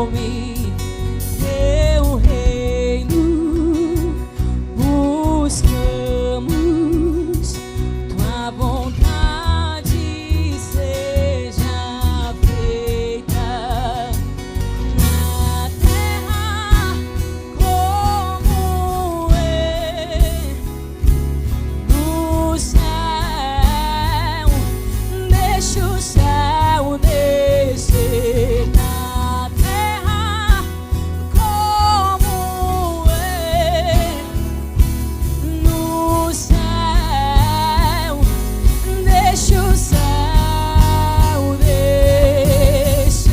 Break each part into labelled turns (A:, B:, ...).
A: fome, teu reino buscamos, tua vontade seja feita na terra como é no céu. Deixa o céu descer na terra como é no céu. Deixa o céu descer.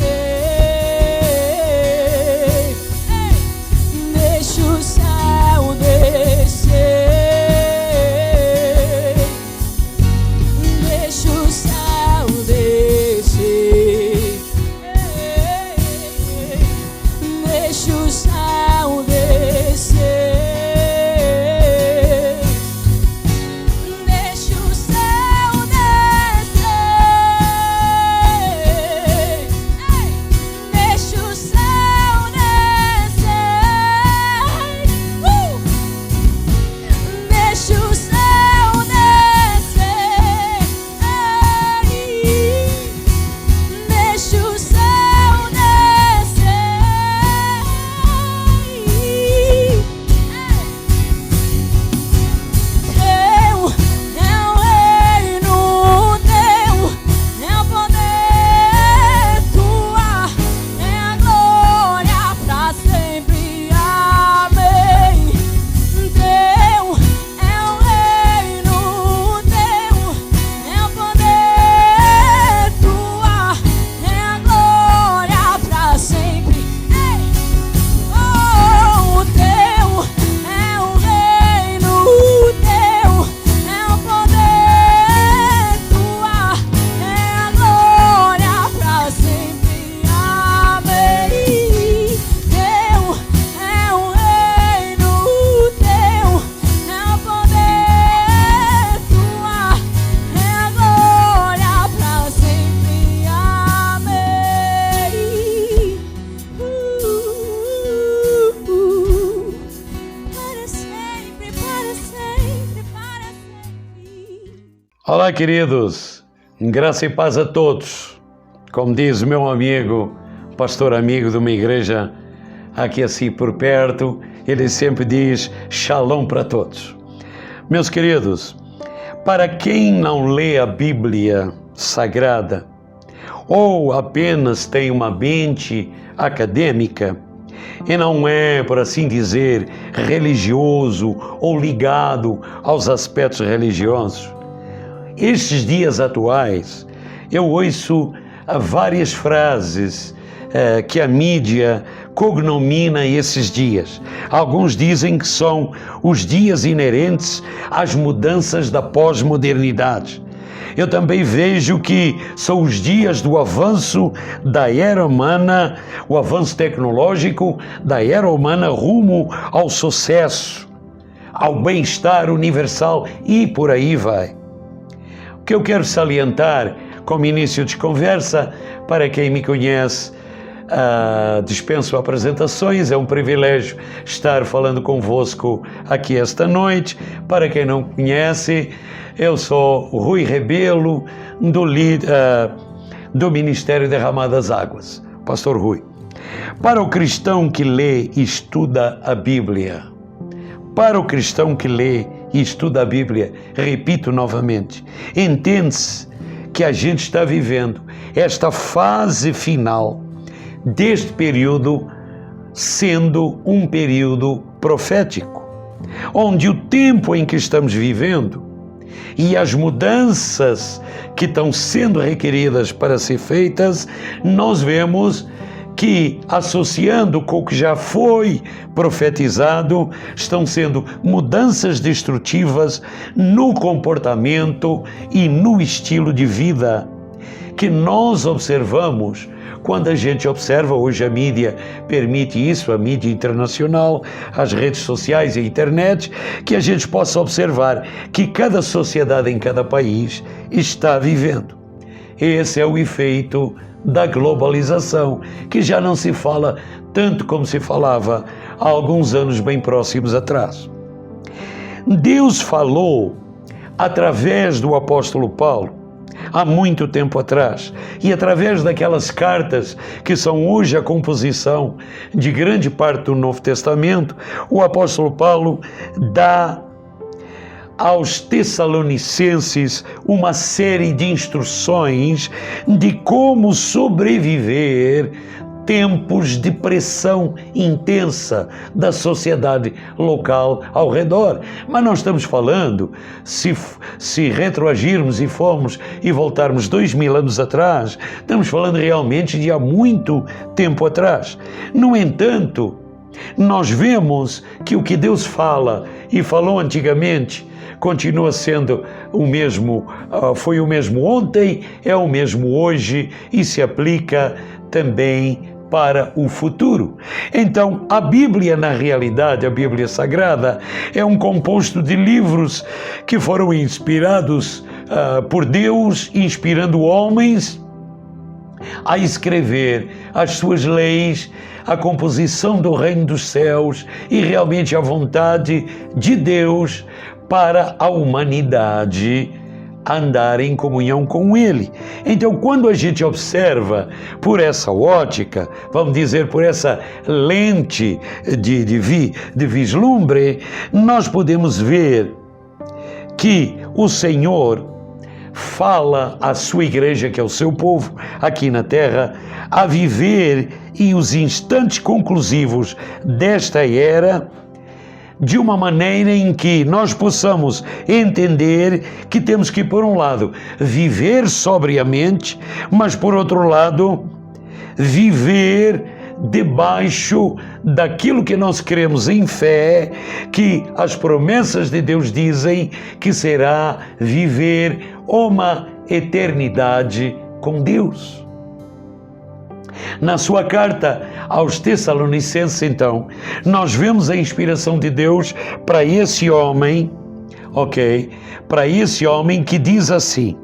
A: Deixa o céu descer. Deixa o céu descer. Deixa o céu descer. Deixa o céu descer. Deixa o céu descer. Deixa o céu descer. Deixa o céu descer. Teu é o reino, teu é o poder, tua é a glória pra sempre. Amém. Teu é o reino, teu é o poder, tua é a glória pra sempre. Oh, teu é o reino, teu é o poder, tua é a glória pra sempre. Amém. Teu é o reino, teu é o poder, tua é a glória pra sempre. Amém. Para sempre, para sempre, para sempre.
B: Olá, queridos, graça e paz a todos. Como diz o meu amigo, pastor amigo de uma igreja aqui assim por perto, ele sempre diz shalom para todos. Meus queridos, para quem não lê a Bíblia Sagrada ou apenas tem uma mente acadêmica e não é, por assim dizer, religioso ou ligado aos aspectos religiosos, estes dias atuais, eu ouço várias frases que a mídia cognomina esses dias. Alguns dizem que são os dias inerentes às mudanças da pós-modernidade. Eu também vejo que são os dias do avanço da era humana, o avanço tecnológico da era humana rumo ao sucesso, ao bem-estar universal e por aí vai. O que eu quero salientar como início de conversa, para quem me conhece, dispenso apresentações, é um privilégio estar falando convosco aqui esta noite. Para quem não conhece, eu sou Rui Rebelo, do Ministério Derramadas Águas, Pastor Rui. Para o cristão que lê e estuda a Bíblia, para o cristão que lê e estuda a Bíblia, repito novamente, entende-se que a gente está vivendo esta fase final deste período sendo um período profético, onde o tempo em que estamos vivendo e as mudanças que estão sendo requeridas para ser feitas, nós vemos que, associando com o que já foi profetizado, estão sendo mudanças destrutivas no comportamento e no estilo de vida que nós observamos. Quando a gente observa, hoje a mídia permite isso, a mídia internacional, as redes sociais e a internet, que a gente possa observar que cada sociedade em cada país está vivendo. Esse é o efeito da globalização, que já não se fala tanto como se falava há alguns anos bem próximos atrás. Deus falou através do apóstolo Paulo há muito tempo atrás, e através daquelas cartas que são hoje a composição de grande parte do Novo Testamento, o apóstolo Paulo dá aos Tessalonicenses uma série de instruções de como sobreviver tempos de pressão intensa da sociedade local ao redor. Mas nós estamos falando, se retroagirmos e voltarmos 2000 anos atrás, estamos falando realmente de há muito tempo atrás. No entanto, nós vemos que o que Deus fala e falou antigamente continua sendo o mesmo, foi o mesmo ontem, é o mesmo hoje e se aplica também para o futuro. Então, a Bíblia, na realidade, a Bíblia Sagrada, é um composto de livros que foram inspirados por Deus, inspirando homens a escrever as suas leis, a composição do reino dos céus e realmente a vontade de Deus para a humanidade andar em comunhão com Ele. Então, quando a gente observa por essa ótica, vamos dizer, por essa lente de vislumbre, nós podemos ver que o Senhor fala à sua igreja, que é o seu povo, aqui na terra, a viver e os instantes conclusivos desta era de uma maneira em que nós possamos entender que temos que, por um lado, viver sobriamente, mas, por outro lado, viver debaixo daquilo que nós cremos em fé, que as promessas de Deus dizem que será viver uma eternidade com Deus. Na sua carta aos Tessalonicenses, então, nós vemos a inspiração de Deus para esse homem, para esse homem que diz assim,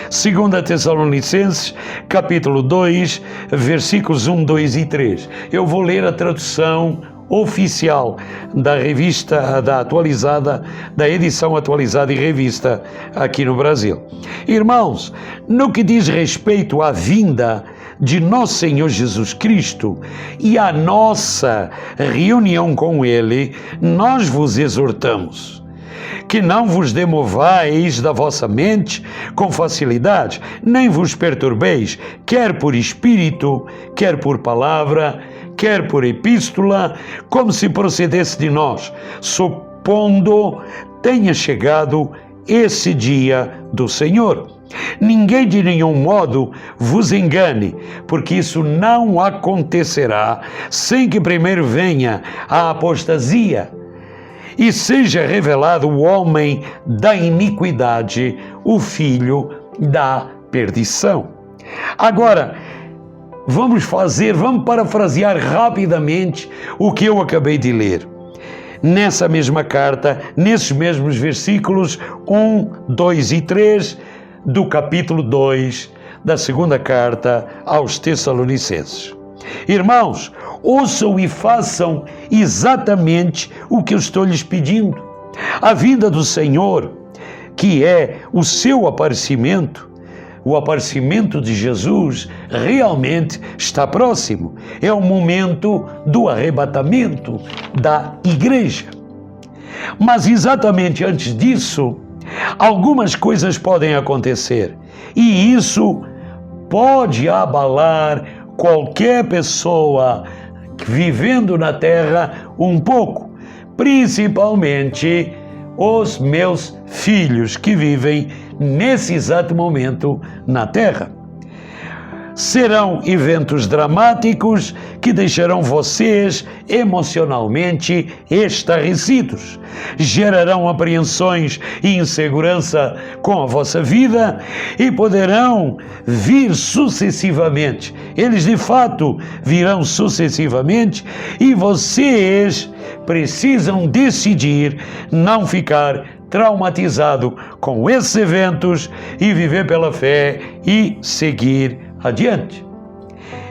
B: 2 Tessalonicenses, capítulo 2, versículos 1, 2 e 3. Eu vou ler a tradução oficial da revista, da edição atualizada e revista aqui no Brasil. Irmãos, no que diz respeito à vinda de nosso Senhor Jesus Cristo e à nossa reunião com Ele, nós vos exortamos que não vos demovais da vossa mente com facilidade, nem vos perturbeis, quer por espírito, quer por palavra, quer por epístola, como se procedesse de nós, supondo tenha chegado esse dia do Senhor. Ninguém de nenhum modo vos engane, porque isso não acontecerá sem que primeiro venha a apostasia e seja revelado o homem da iniquidade, o filho da perdição. Agora, vamos parafrasear rapidamente o que eu acabei de ler. Nessa mesma carta, nesses mesmos versículos 1, 2 e 3 do capítulo 2 da segunda carta aos Tessalonicenses. Irmãos, ouçam e façam exatamente o que eu estou lhes pedindo. A vinda do Senhor, que é o seu aparecimento, o aparecimento de Jesus, realmente está próximo. É o momento do arrebatamento da igreja. Mas exatamente antes disso, algumas coisas podem acontecer, e isso pode abalar qualquer pessoa vivendo na terra um pouco, principalmente os meus filhos que vivem nesse exato momento na terra. Serão eventos dramáticos que deixarão vocês emocionalmente estarrecidos, gerarão apreensões e insegurança com a vossa vida e poderão vir sucessivamente. Eles de fato virão sucessivamente e vocês precisam decidir não ficar traumatizado com esses eventos e viver pela fé e seguir adiante.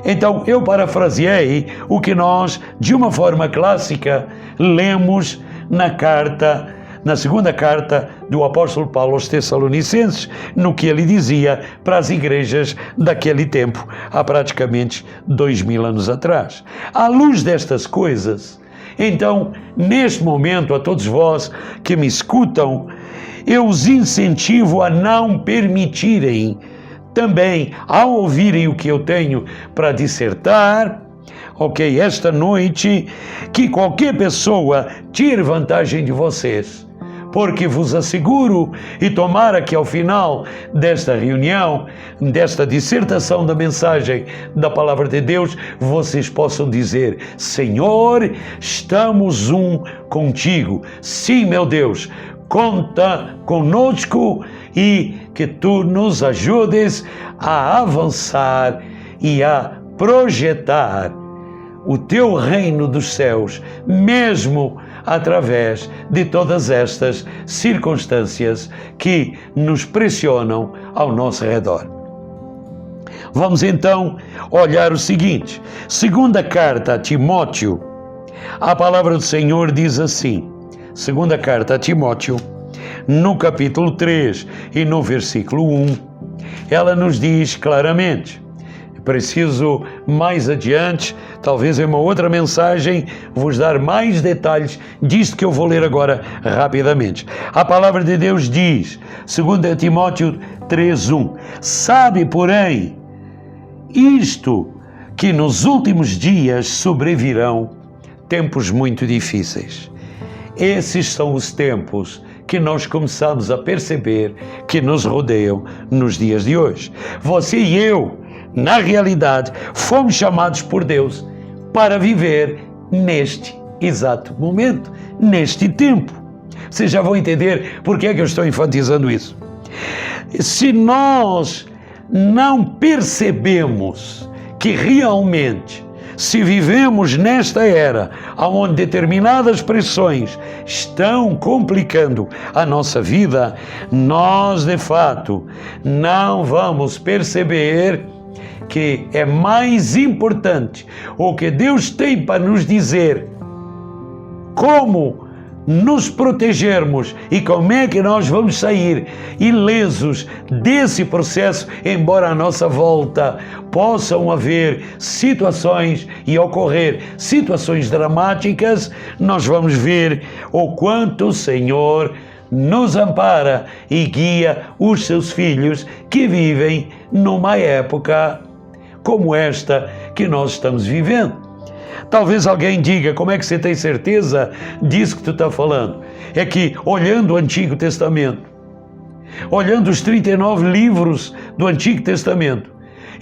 B: Então, eu parafraseei o que nós, de uma forma clássica, lemos na segunda carta do apóstolo Paulo aos Tessalonicenses, no que ele dizia para as igrejas daquele tempo, há praticamente 2000 anos atrás. À luz destas coisas, então, neste momento, a todos vós que me escutam, eu os incentivo a não permitirem também, ao ouvirem o que eu tenho para dissertar, esta noite, que qualquer pessoa tire vantagem de vocês, porque vos asseguro, e tomara que ao final desta reunião, desta dissertação da mensagem da Palavra de Deus, vocês possam dizer: Senhor, estamos contigo. Sim, meu Deus, conta conosco e que tu nos ajudes a avançar e a projetar o teu reino dos céus, mesmo através de todas estas circunstâncias que nos pressionam ao nosso redor. Vamos então olhar o seguinte: segunda carta a Timóteo, a palavra do Senhor diz assim, segunda carta a Timóteo, no capítulo 3 e no versículo 1, ela nos diz claramente. Preciso mais adiante, talvez em uma outra mensagem, vos dar mais detalhes disto que eu vou ler agora rapidamente. A palavra de Deus diz, 2 Timóteo 3:1, sabe, porém, isto, que nos últimos dias sobrevirão tempos muito difíceis. Esses são os tempos que nós começamos a perceber que nos rodeiam nos dias de hoje. Você e eu, na realidade, fomos chamados por Deus para viver neste exato momento, neste tempo. Vocês já vão entender por que é que eu estou enfatizando isso. Se nós não percebemos que realmente, se vivemos nesta era, onde determinadas pressões estão complicando a nossa vida, nós, de fato, não vamos perceber que é mais importante o que Deus tem para nos dizer, como nos protegermos e como é que nós vamos sair ilesos desse processo, embora à nossa volta possam haver situações e ocorrer situações dramáticas, nós vamos ver o quanto o Senhor nos ampara e guia os seus filhos que vivem numa época como esta que nós estamos vivendo. Talvez alguém diga: como é que você tem certeza disso que tu está falando? É que, olhando o Antigo Testamento, olhando os 39 livros do Antigo Testamento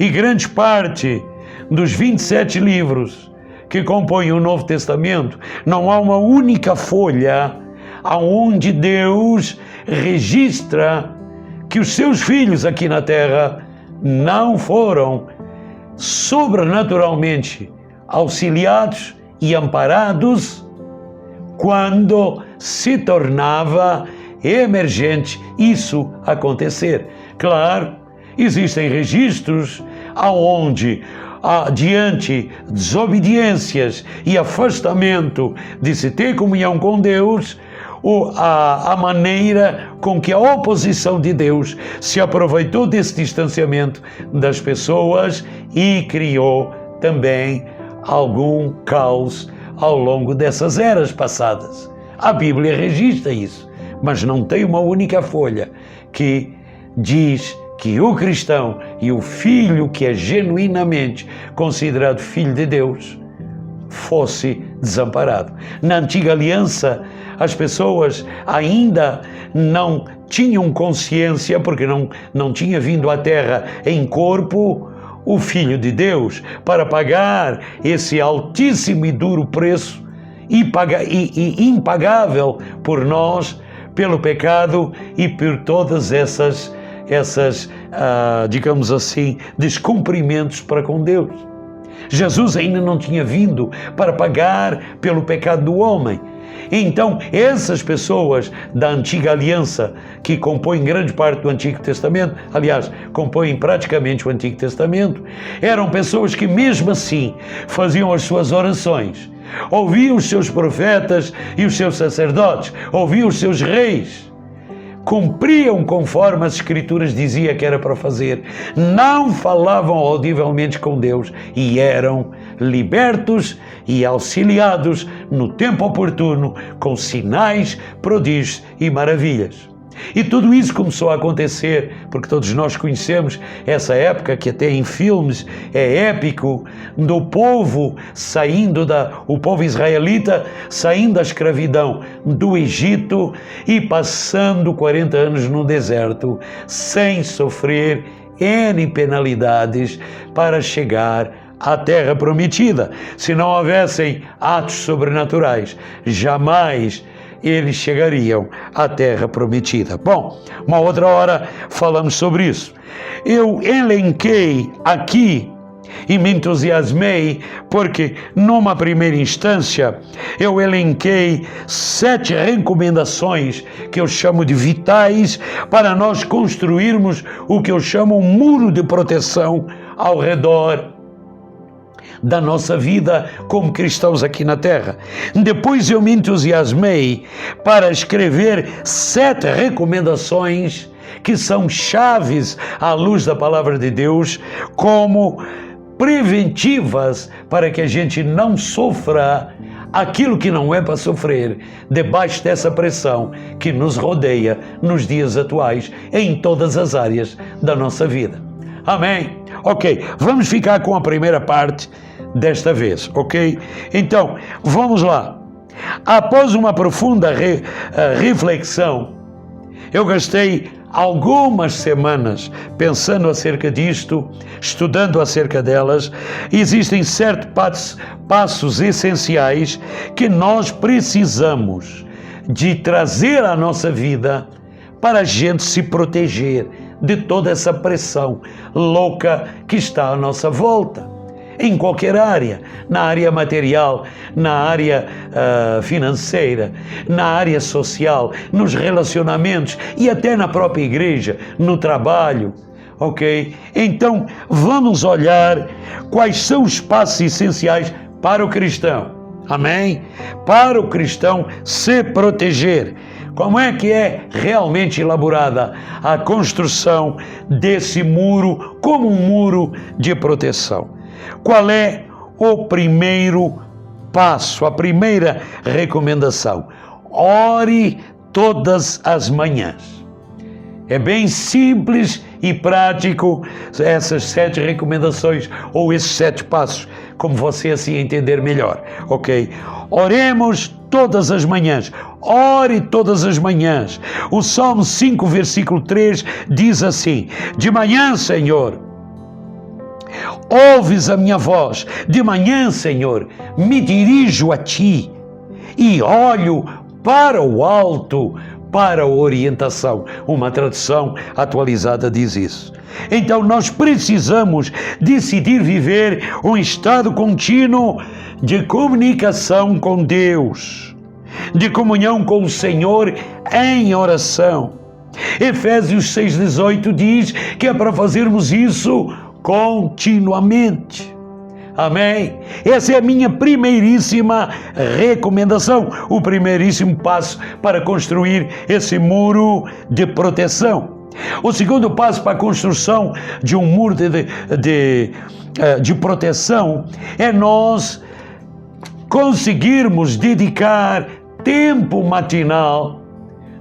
B: e grande parte dos 27 livros que compõem o Novo Testamento, não há uma única folha aonde Deus registra que os seus filhos aqui na terra não foram sobrenaturalmente auxiliados e amparados quando se tornava emergente isso acontecer. Claro, existem registros aonde, diante desobediências e afastamento de se ter comunhão com Deus, a maneira com que a oposição de Deus se aproveitou desse distanciamento das pessoas e criou também algum caos ao longo dessas eras passadas. A Bíblia registra isso, mas não tem uma única folha que diz que o cristão e o filho que é genuinamente considerado filho de Deus fosse desamparado. Na antiga aliança, as pessoas ainda não tinham consciência, porque não tinha vindo à terra em corpo o Filho de Deus para pagar esse altíssimo e duro preço impagável por nós, pelo pecado e por todas essas digamos assim, descumprimentos para com Deus. Jesus ainda não tinha vindo para pagar pelo pecado do homem. Então, essas pessoas da antiga aliança, que compõem grande parte do Antigo Testamento, aliás, compõem praticamente o Antigo Testamento, eram pessoas que mesmo assim faziam as suas orações, ouviam os seus profetas e os seus sacerdotes, ouviam os seus reis, cumpriam conforme as Escrituras diziam que era para fazer, não falavam audivelmente com Deus e eram libertos e auxiliados no tempo oportuno com sinais, prodígios e maravilhas. E tudo isso começou a acontecer porque todos nós conhecemos essa época que até em filmes é épico, do povo o povo israelita saindo da escravidão do Egito e passando 40 anos no deserto sem sofrer N penalidades para chegar à terra prometida. Se não houvessem atos sobrenaturais, jamais eles chegariam à terra prometida. Bom, uma outra hora falamos sobre isso. Eu elenquei aqui e me entusiasmei porque, numa primeira instância, eu elenquei 7 recomendações que eu chamo de vitais para nós construirmos o que eu chamo um muro de proteção ao redor da nossa vida como cristãos aqui na Terra. Depois eu me entusiasmei para escrever 7 recomendações que são chaves à luz da Palavra de Deus, como preventivas para que a gente não sofra aquilo que não é para sofrer debaixo dessa pressão que nos rodeia nos dias atuais em todas as áreas da nossa vida. Amém? Ok, vamos ficar com a primeira parte desta vez, ok? Então, vamos lá. Após uma profunda reflexão, eu gastei algumas semanas pensando acerca disto, estudando acerca delas. Existem certos passos essenciais que nós precisamos de trazer à nossa vida para a gente se proteger de toda essa pressão louca que está à nossa volta. Em qualquer área, na área material, na área financeira, na área social, nos relacionamentos e até na própria igreja, no trabalho, ok? Então, vamos olhar quais são os passos essenciais para o cristão, amém? Para o cristão se proteger. Como é que é realmente elaborada a construção desse muro como um muro de proteção? Qual é o primeiro passo, a primeira recomendação? Ore todas as manhãs. É bem simples e prático essas 7 recomendações ou esses 7 passos, como você assim entender melhor, ok? Oremos todas as manhãs. Ore todas as manhãs. O Salmo 5, versículo 3 diz assim: de manhã, Senhor, ouves a minha voz. De manhã, Senhor, me dirijo a Ti e olho para o alto, para a orientação. Uma tradução atualizada diz isso. Então nós precisamos decidir viver um estado contínuo de comunicação com Deus, de comunhão com o Senhor em oração. Efésios 6,18 diz que é para fazermos isso continuamente. Amém? Essa é a minha primeiríssima recomendação, o primeiríssimo passo para construir esse muro de proteção. O segundo passo para a construção de um muro de proteção é nós conseguirmos dedicar tempo matinal,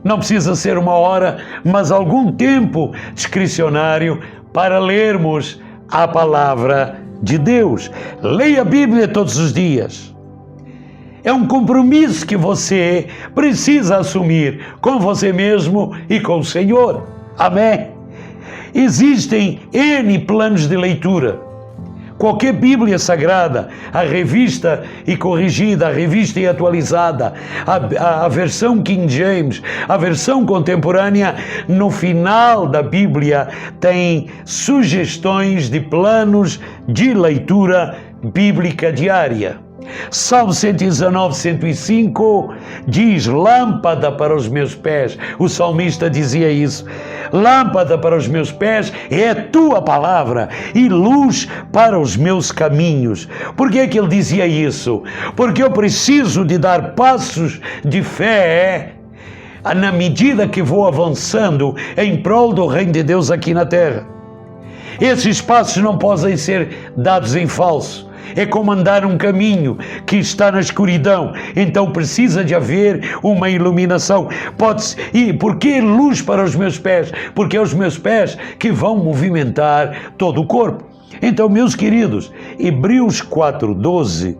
B: não precisa ser 1 hora, mas algum tempo discricionário para lermos a palavra de Deus. Leia a Bíblia todos os dias. É um compromisso que você precisa assumir com você mesmo e com o Senhor. Amém? Existem N planos de leitura. Qualquer Bíblia Sagrada, a revista e corrigida, a revista e atualizada, a versão King James, a versão contemporânea, no final da Bíblia tem sugestões de planos de leitura bíblica diária. Salmo 119, 105 diz: lâmpada para os meus pés. O salmista dizia isso. Lâmpada para os meus pés é a tua palavra e luz para os meus caminhos. Por que é que ele dizia isso? Porque eu preciso de dar passos de fé na medida que vou avançando em prol do reino de Deus aqui na terra. Esses passos não podem ser dados em falso. É como andar um caminho que está na escuridão, então precisa de haver uma iluminação. E por que luz para os meus pés? Porque é os meus pés que vão movimentar todo o corpo. Então, meus queridos, Hebreus 4:12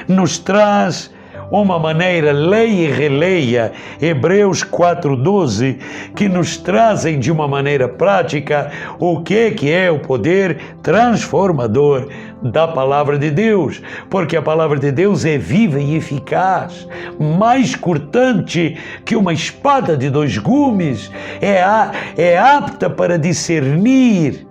B: nos traz uma maneira, leia e releia Hebreus 4:12, que nos trazem de uma maneira prática o que é o poder transformador da palavra de Deus, porque a palavra de Deus é viva e eficaz, mais cortante que uma espada de 2 gumes, é apta para discernir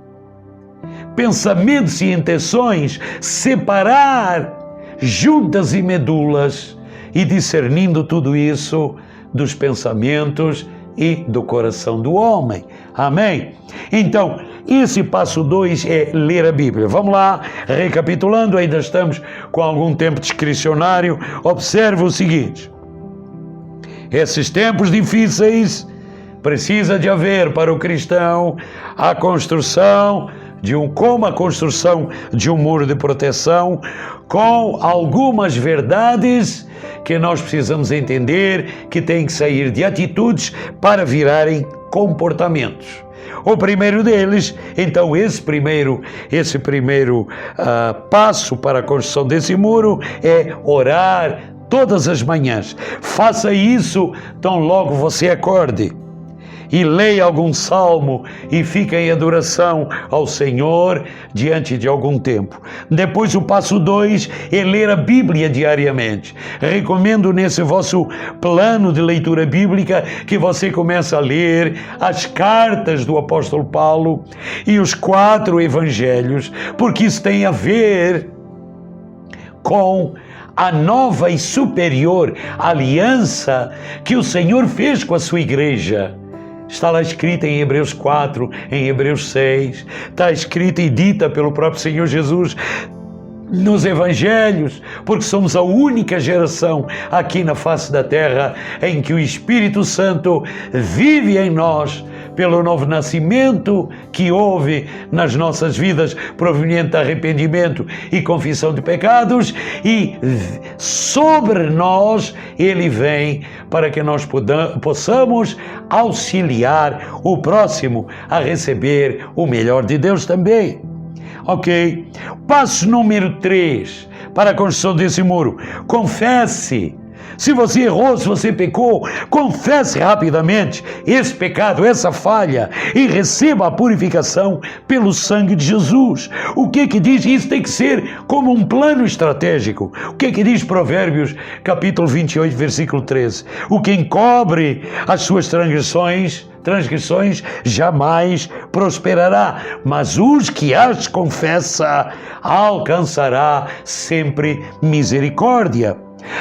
B: pensamentos e intenções, separar juntas e medulas, e discernindo tudo isso dos pensamentos e do coração do homem. Amém? Então, esse passo 2 é ler a Bíblia. Vamos lá, recapitulando, ainda estamos com algum tempo discricionário. Observe o seguinte: esses tempos difíceis precisa de haver para o cristão a construção como a construção de um muro de proteção, com algumas verdades que nós precisamos entender, que têm que sair de atitudes para virarem comportamentos. O primeiro deles, então, esse primeiro passo para a construção desse muro é orar todas as manhãs. Faça isso tão logo você acorde. E leia algum salmo e fique em adoração ao Senhor diante de algum tempo. Depois, o passo 2 é ler a Bíblia diariamente. Recomendo nesse vosso plano de leitura bíblica que você comece a ler as cartas do apóstolo Paulo e os 4 evangelhos, porque isso tem a ver com a nova e superior aliança que o Senhor fez com a sua igreja. Está lá escrita em Hebreus 4, em Hebreus 6, está escrita e dita pelo próprio Senhor Jesus nos Evangelhos, porque somos a única geração aqui na face da terra em que o Espírito Santo vive em nós pelo novo nascimento que houve nas nossas vidas, proveniente de arrependimento e confissão de pecados, e sobre nós Ele vem para que nós possamos auxiliar o próximo a receber o melhor de Deus também. Ok? Passo número 3 para a construção desse muro: confesse. Se você errou, se você pecou, confesse rapidamente esse pecado, essa falha, e receba a purificação pelo sangue de Jesus. O que diz? Isso tem que ser como um plano estratégico. O que diz Provérbios, capítulo 28, versículo 13? O que encobre as suas transgressões jamais prosperará, mas os que as confessa alcançará sempre misericórdia.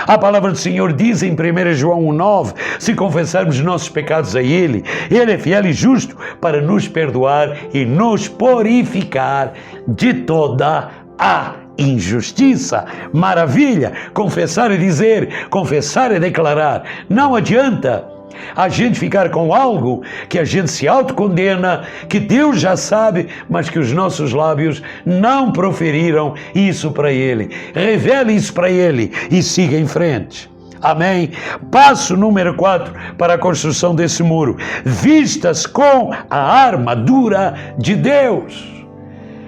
B: A palavra do Senhor diz em 1 João 1,9: se confessarmos nossos pecados a Ele, Ele é fiel e justo para nos perdoar e nos purificar de toda a injustiça. Maravilha! Confessar é dizer, confessar é declarar. Não adianta a gente ficar com algo que a gente se autocondena, que Deus já sabe, mas que os nossos lábios não proferiram isso para Ele. Revele isso para Ele e siga em frente. Amém? Passo número 4 para a construção desse muro: vista-se com a armadura de Deus.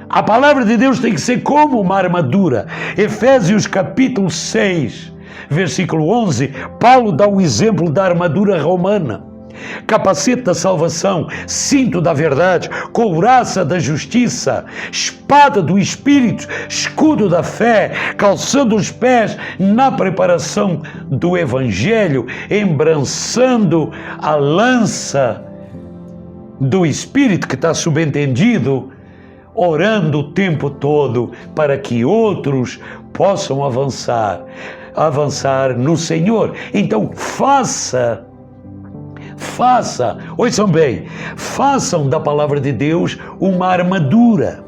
B: A palavra de Deus tem que ser como uma armadura. Efésios capítulo 6, versículo 11, Paulo dá o exemplo da armadura romana: capacete da salvação, cinto da verdade, couraça da justiça, espada do Espírito, escudo da fé, calçando os pés na preparação do Evangelho, embrançando a lança do Espírito, que está subentendido, orando o tempo todo para que outros possam avançar no Senhor. Então faça, ouçam bem, façam da palavra de Deus uma armadura,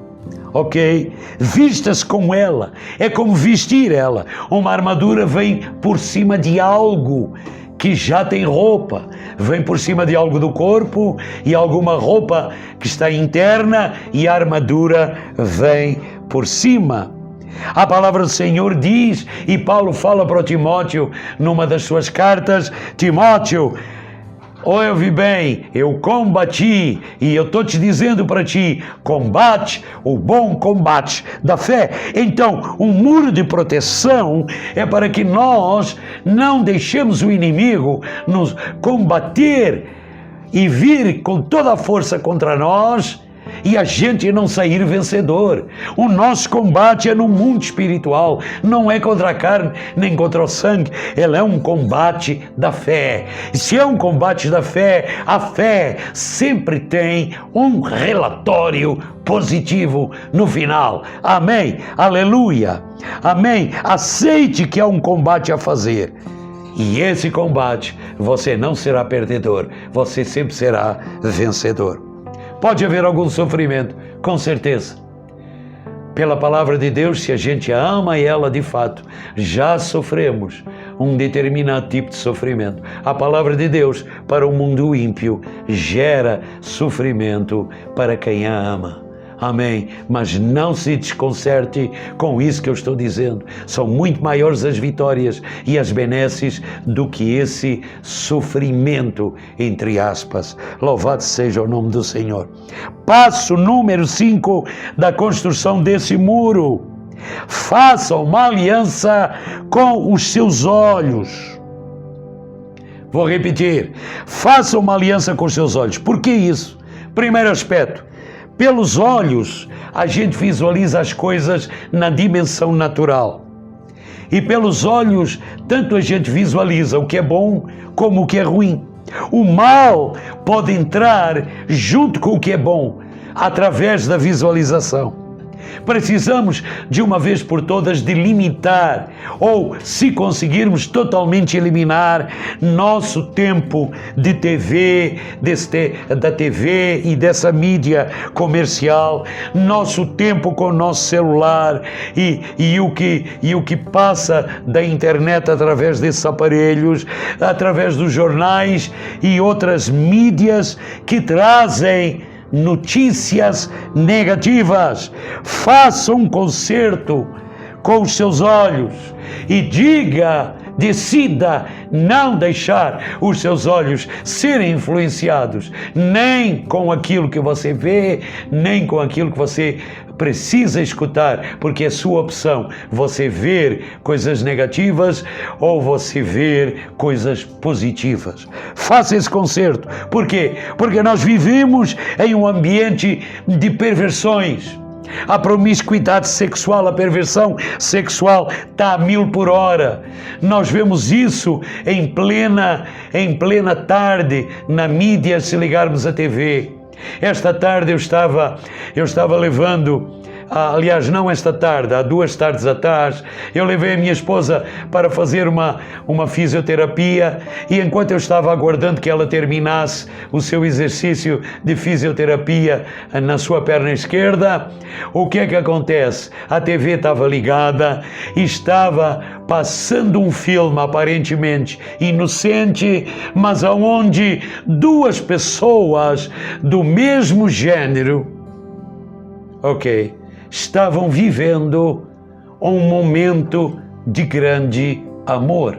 B: ok? Vista-se com ela, é como vestir ela. Uma armadura vem por cima de algo que já tem roupa, vem por cima de algo do corpo e alguma roupa que está interna, e a armadura vem por cima. A palavra do Senhor diz, e Paulo fala para o Timóteo numa das suas cartas: Timóteo, ouve bem, eu combati, e eu estou te dizendo para ti, combate o bom combate da fé. Então, um muro de proteção é para que nós não deixemos o inimigo nos combater e vir com toda a força contra nós e a gente não sair vencedor. O nosso combate é no mundo espiritual, não é contra a carne nem contra o sangue, ele é um combate da fé. E se é um combate da fé, a fé sempre tem um relatório positivo no final. Amém? Aleluia! Amém? Aceite que há um combate a fazer. E esse combate, você não será perdedor, você sempre será vencedor. Pode haver algum sofrimento, com certeza. Pela palavra de Deus, se a gente ama ela de fato, já sofremos um determinado tipo de sofrimento. A palavra de Deus para o mundo ímpio gera sofrimento para quem a ama. Amém? Mas não se desconcerte com isso que eu estou dizendo. São muito maiores as vitórias e as benesses do que esse sofrimento, entre aspas. Louvado seja o nome do Senhor. Passo número 5 da construção desse muro: faça uma aliança com os seus olhos. Vou repetir: faça uma aliança com os seus olhos. Por que isso? Primeiro aspecto: pelos olhos, a gente visualiza as coisas na dimensão natural. E pelos olhos, tanto a gente visualiza o que é bom como o que é ruim. O mal pode entrar junto com o que é bom, através da visualização. Precisamos, de uma vez por todas, delimitar, ou, se conseguirmos, totalmente eliminar nosso tempo de TV, da TV e dessa mídia comercial, nosso tempo com o nosso celular e o que passa da internet através desses aparelhos, através dos jornais e outras mídias que trazem notícias negativas. Faça um concerto com os seus olhos e decida não deixar os seus olhos serem influenciados nem com aquilo que você vê, nem com aquilo que você precisa escutar, porque é sua opção você ver coisas negativas ou você ver coisas positivas. Faça esse concerto. Por quê? Porque nós vivemos em um ambiente de perversões. A promiscuidade sexual, a perversão sexual está a 1000 por hora. Nós vemos isso em plena tarde na mídia, se ligarmos à TV. Esta tarde eu estava levando, aliás, não esta tarde, há 2 tardes atrás, eu levei a minha esposa para fazer uma fisioterapia, e enquanto eu estava aguardando que ela terminasse o seu exercício de fisioterapia na sua perna esquerda, o que é que acontece? A TV estava ligada e estava passando um filme aparentemente inocente, mas aonde 2 pessoas do mesmo género, estavam vivendo um momento de grande amor.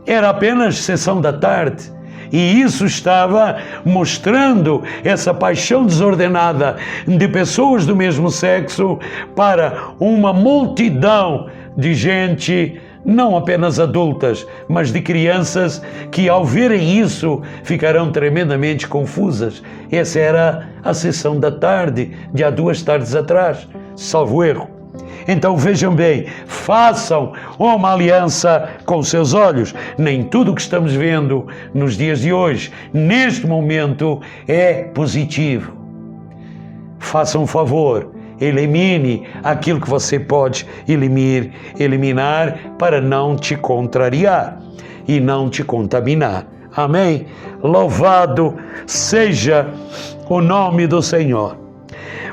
B: Era apenas sessão da tarde e isso estava mostrando essa paixão desordenada de pessoas do mesmo sexo para uma multidão de gente, não apenas adultas, mas de crianças que, ao verem isso, ficarão tremendamente confusas. Essa era a sessão da tarde, de há 2 tardes atrás, salvo erro. Então vejam bem, façam uma aliança com seus olhos. Nem tudo o que estamos vendo nos dias de hoje, neste momento, é positivo. Façam um favor, elimine aquilo que você pode eliminar para não te contrariar e não te contaminar. Amém? Louvado seja o nome do Senhor.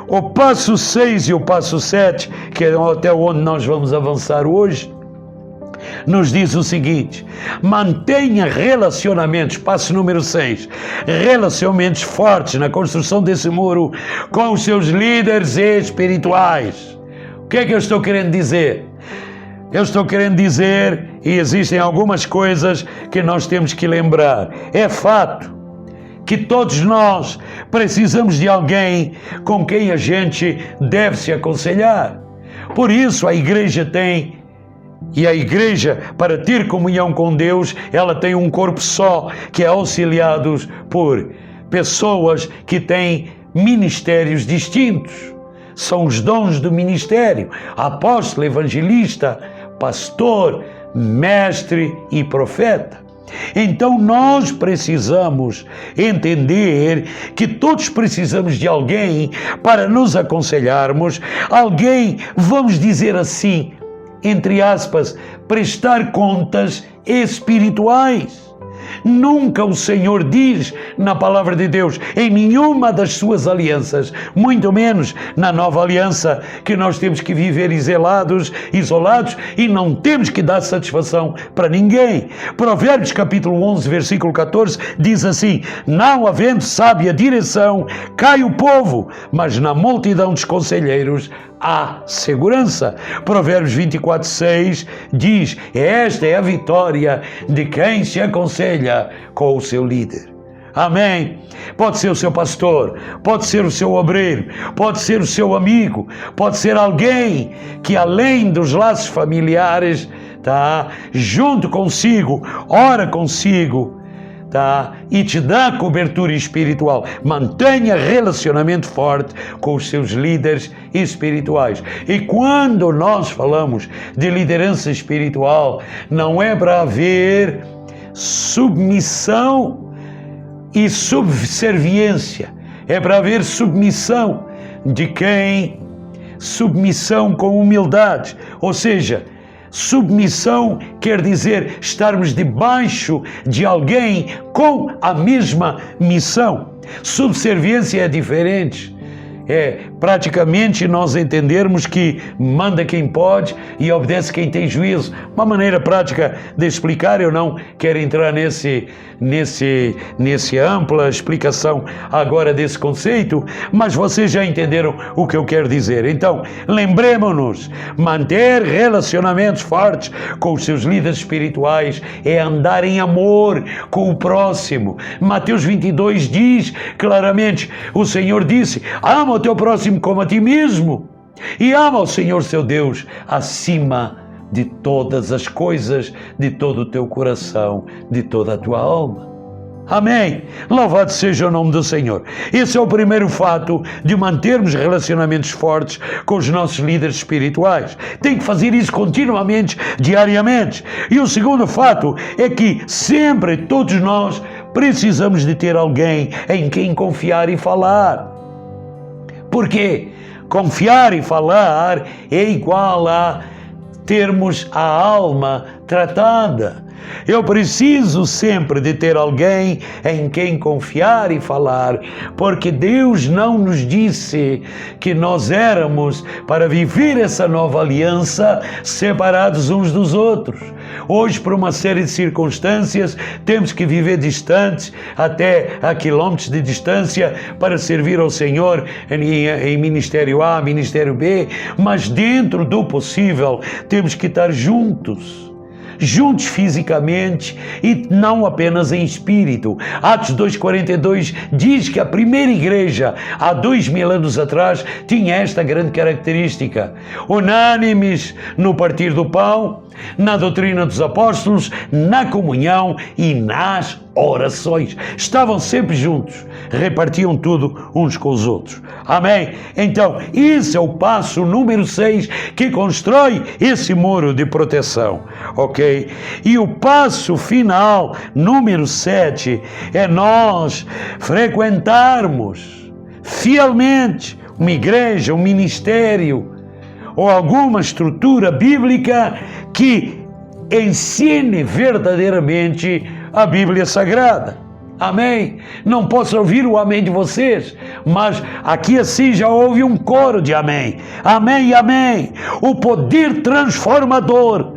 B: O passo 6 e o passo 7, que é até onde nós vamos avançar hoje, nos diz o seguinte: mantenha relacionamentos, passo número 6, relacionamentos fortes na construção desse muro com os seus líderes espirituais. O que é que eu estou querendo dizer? Eu estou querendo dizer, e existem algumas coisas que nós temos que lembrar. É fato que todos nós precisamos de alguém com quem a gente deve se aconselhar. Por isso a igreja tem, e a igreja, para ter comunhão com Deus, ela tem um corpo só, que é auxiliados por pessoas que têm ministérios distintos. São os dons do ministério: apóstolo, evangelista, pastor, mestre e profeta. Então nós precisamos entender que todos precisamos de alguém para nos aconselharmos, alguém, vamos dizer assim, entre aspas, prestar contas espirituais. Nunca o Senhor diz na palavra de Deus, em nenhuma das suas alianças, muito menos na nova aliança, que nós temos que viver isolados e não temos que dar satisfação para ninguém. Provérbios capítulo 11, versículo 14 diz assim: não havendo sábia direção, cai o povo, mas na multidão dos conselheiros há segurança. Provérbios 24, 6 diz: esta é a vitória de quem se aconselha com o seu líder. Amém? Pode ser o seu pastor, pode ser o seu obreiro, pode ser o seu amigo, pode ser alguém que, além dos laços familiares, junto consigo, ora consigo, e te dá cobertura espiritual. Mantenha relacionamento forte com os seus líderes espirituais. E quando nós falamos de liderança espiritual, não é para haver submissão e subserviência, é para haver submissão de quem? Submissão com humildade, ou seja, submissão quer dizer estarmos debaixo de alguém com a mesma missão. Subserviência é diferente. É praticamente nós entendermos que manda quem pode e obedece quem tem juízo. Uma maneira prática de explicar, eu não quero entrar nesse ampla explicação agora desse conceito, mas vocês já entenderam o que eu quero dizer. Então, lembremos-nos, manter relacionamentos fortes com os seus líderes espirituais é andar em amor com o próximo. Mateus 22 diz claramente, o Senhor disse: ama o teu próximo como a ti mesmo, e ama o Senhor seu Deus acima de todas as coisas, de todo o teu coração, de toda a tua alma. Amém? Louvado seja o nome do Senhor. Esse é o primeiro fato de mantermos relacionamentos fortes com os nossos líderes espirituais. Tem que fazer isso continuamente, diariamente. E o segundo fato é que sempre, todos nós, precisamos de ter alguém em quem confiar e falar. Por quê? Confiar e falar é igual a termos a alma tratada. Eu preciso sempre de ter alguém em quem confiar e falar, porque Deus não nos disse que nós éramos para viver essa nova aliança separados uns dos outros. Hoje, por uma série de circunstâncias, temos que viver distantes, até a quilômetros de distância, para servir ao Senhor em ministério A, ministério B, mas dentro do possível temos que estar juntos fisicamente e não apenas em espírito. Atos 2,42 diz que a primeira igreja, há 2000 anos atrás, tinha esta grande característica: unânimes no partir do pão, na doutrina dos apóstolos, na comunhão e nas orações. Estavam sempre juntos, repartiam tudo uns com os outros. Amém? Então, esse é o passo número 6 que constrói esse muro de proteção, ok? E o passo final, número 7, é nós frequentarmos fielmente uma igreja, um ministério ou alguma estrutura bíblica que ensine verdadeiramente a Bíblia Sagrada. Amém? Não posso ouvir o amém de vocês, mas aqui assim já houve um coro de amém. Amém, amém. O poder transformador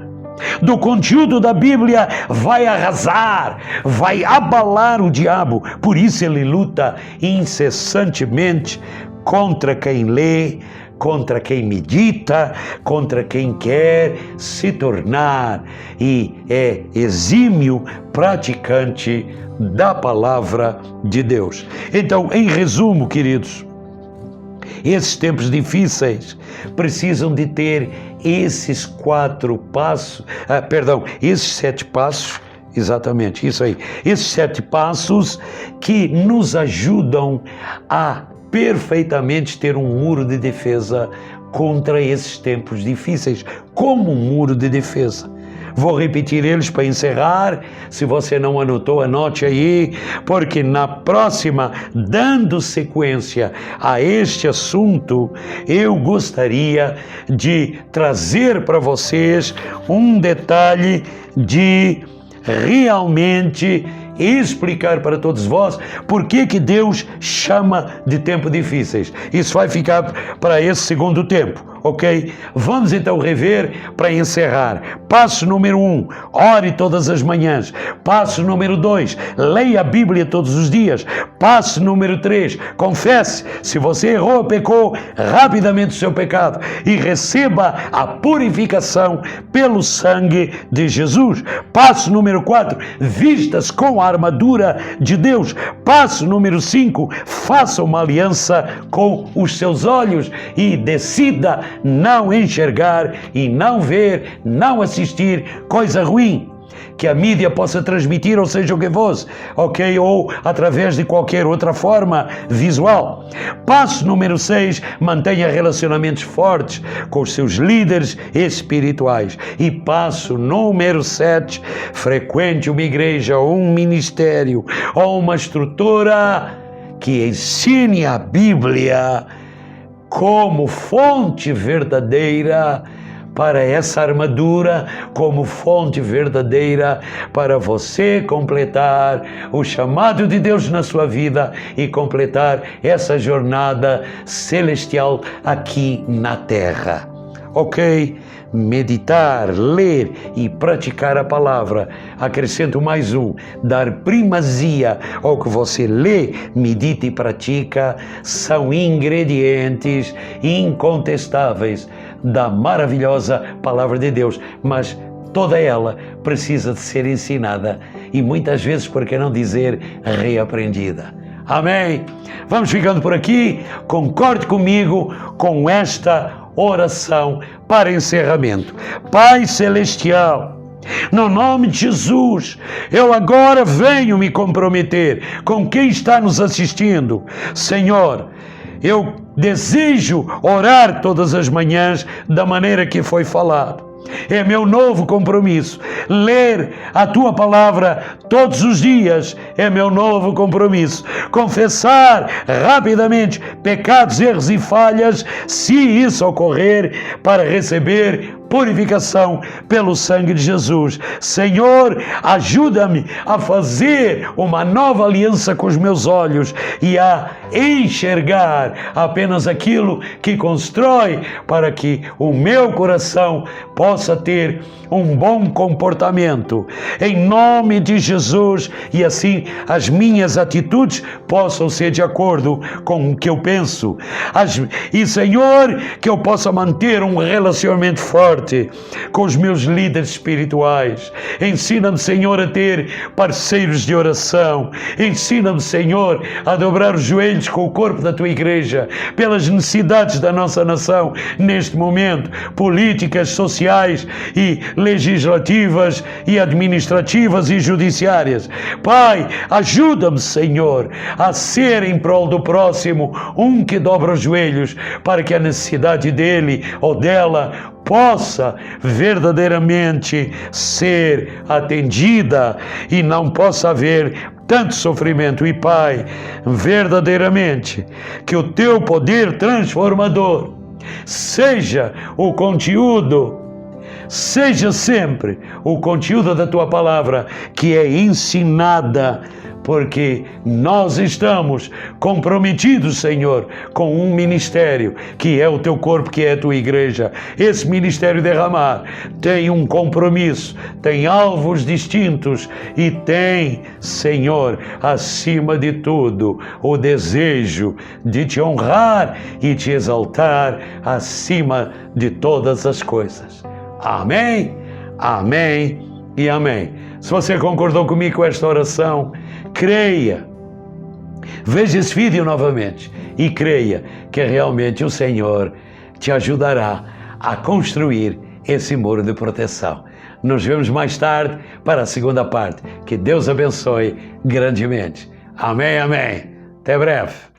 B: do conteúdo da Bíblia vai arrasar, vai abalar o diabo. Por isso ele luta incessantemente contra quem lê, contra quem medita, contra quem quer se tornar e é exímio praticante da palavra de Deus. Então, em resumo, queridos, esses tempos difíceis precisam de ter esses 4 passos, esses 7 passos, exatamente, isso aí, esses 7 passos que nos ajudam a perfeitamente ter um muro de defesa contra esses tempos difíceis, como um muro de defesa. Vou repetir eles para encerrar. Se você não anotou, anote aí, porque na próxima, dando sequência a este assunto, eu gostaria de trazer para vocês um detalhe de realmente explicar para todos vós por que Deus chama de tempos difíceis. Isso vai ficar para esse segundo tempo, ok? Vamos então rever para encerrar. Passo número 1, ore todas as manhãs. Passo número 2, leia a Bíblia todos os dias. Passo número 3, confesse. Se você errou, pecou, rapidamente o seu pecado e receba a purificação pelo sangue de Jesus. Passo número 4, vista-se com a armadura de Deus. Passo número 5, faça uma aliança com os seus olhos e decida não enxergar e não ver, não assistir coisa ruim que a mídia possa transmitir, ou seja o que fosse, ok? Ou através de qualquer outra forma visual. Passo número 6, mantenha relacionamentos fortes com os seus líderes espirituais. E passo número 7, frequente uma igreja, ou um ministério, ou uma estrutura que ensine a Bíblia como fonte verdadeira para essa armadura, como fonte verdadeira para você completar o chamado de Deus na sua vida e completar essa jornada celestial aqui na terra. Ok? Meditar, ler e praticar a palavra. Acrescento mais um: dar primazia ao que você lê, medita e pratica, são ingredientes incontestáveis da maravilhosa palavra de Deus, mas toda ela precisa de ser ensinada e muitas vezes, por que não dizer, reaprendida. Amém? Vamos ficando por aqui. Concorde comigo com esta oração para encerramento. Pai Celestial, no nome de Jesus, eu agora venho me comprometer com quem está nos assistindo. Senhor, eu desejo orar todas as manhãs da maneira que foi falado. É meu novo compromisso. Ler a Tua palavra todos os dias é meu novo compromisso. Confessar rapidamente pecados, erros e falhas, se isso ocorrer, para receber purificação pelo sangue de Jesus. Senhor, ajuda-me a fazer uma nova aliança com os meus olhos e a enxergar apenas aquilo que constrói, para que o meu coração possa ter um bom comportamento. Em nome de Jesus, e assim as minhas atitudes possam ser de acordo com o que eu penso. E, Senhor, que eu possa manter um relacionamento forte com os meus líderes espirituais. Ensina-me, Senhor, a ter parceiros de oração. Ensina-me, Senhor, a dobrar os joelhos com o corpo da Tua igreja pelas necessidades da nossa nação neste momento, políticas, sociais e legislativas e administrativas e judiciárias. Pai, ajuda-me, Senhor, a ser em prol do próximo um que dobra os joelhos, para que a necessidade dele ou dela possa verdadeiramente ser atendida e não possa haver tanto sofrimento. E Pai, verdadeiramente, que o teu poder transformador seja o conteúdo, seja sempre o conteúdo da tua palavra que é ensinada, porque nós estamos comprometidos, Senhor, com um ministério que é o teu corpo, que é a tua igreja. Esse ministério derramar tem um compromisso, tem alvos distintos e tem, Senhor, acima de tudo, o desejo de te honrar e te exaltar acima de todas as coisas. Amém, amém e amém. Se você concordou comigo com esta oração, creia, veja esse vídeo novamente e creia que realmente o Senhor te ajudará a construir esse muro de proteção. Nos vemos mais tarde para a segunda parte. Que Deus abençoe grandemente. Amém, amém. Até breve.